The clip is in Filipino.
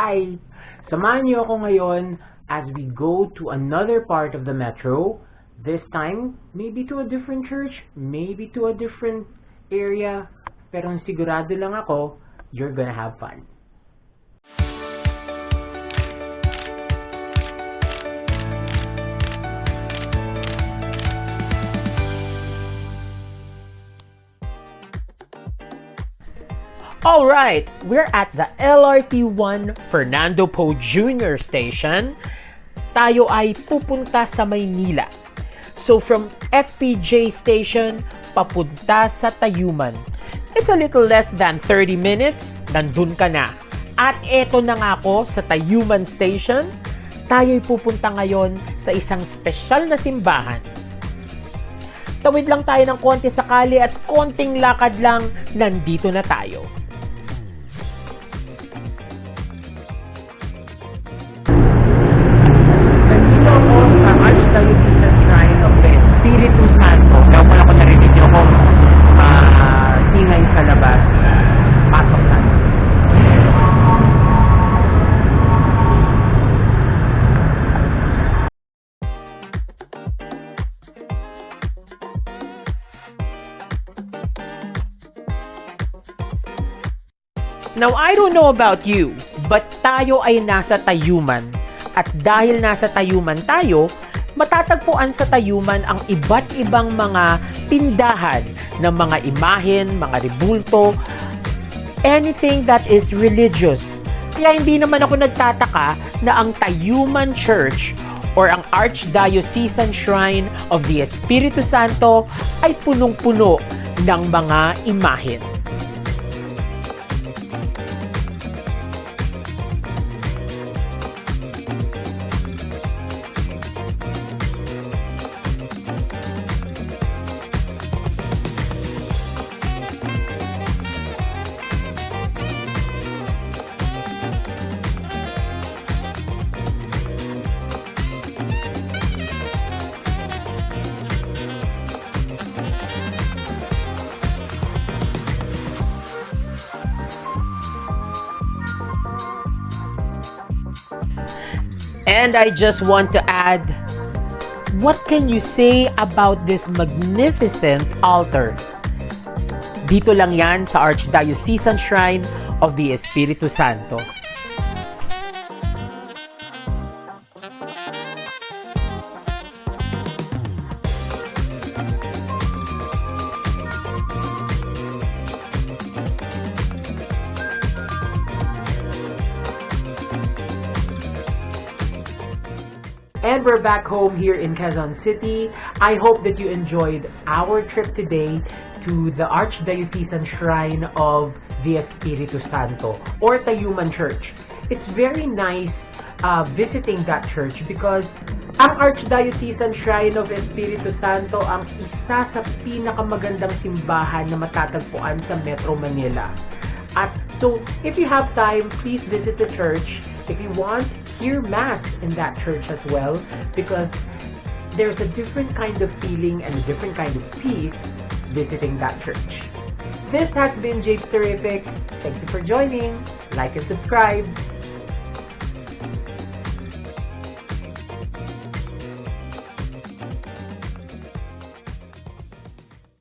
Hi! Samahan niyo ako ngayon as we go to another part of the metro. This time, maybe to a different church, maybe to a different area. Pero ang sigurado lang ako, you're gonna have fun. Alright, we're at the LRT1 Fernando Poe Jr. Station. Tayo ay pupunta sa Maynila. So from FPJ Station, papunta sa Tayuman. It's a little less than 30 minutes, nandun ka na. At eto na nga ako sa Tayuman Station. Tayo'y pupunta ngayon sa isang espesyal na simbahan. Tawid lang tayo ng konti sakali at konting lakad lang, nandito na tayo. Espiritu Santo. Kaya pala ko narinig nyo kung ingay sa labas. Pasok na. Now, I don't know about you, but tayo ay nasa Tayuman. At dahil nasa Tayuman tayo, matatagpuan sa Tayuman ang iba't ibang mga tindahan ng mga imahen, mga rebulto, anything that is religious. Kaya hindi naman ako nagtataka na ang Tayuman Church or ang Archdiocesan Shrine of the Espiritu Santo ay punong-puno ng mga imahen. And I just want to add, what can you say about this magnificent altar? Dito lang yan sa Archdiocesan Shrine of the Espiritu Santo. And we're back home here in Quezon City. I hope that you enjoyed our trip today to the Archdiocesan Shrine of the Espiritu Santo or Tayuman Church. It's very nice visiting that church because ang Archdiocesan Shrine of Espiritu Santo ang isa sa pinakamagandang simbahan na matatagpuan sa Metro Manila. At so, if you have time, please visit the church. If you want, hear Mass in that church as well, because there's a different kind of feeling and a different kind of peace visiting that church. This has been Japes Terrific. Thank you for joining. Like and subscribe.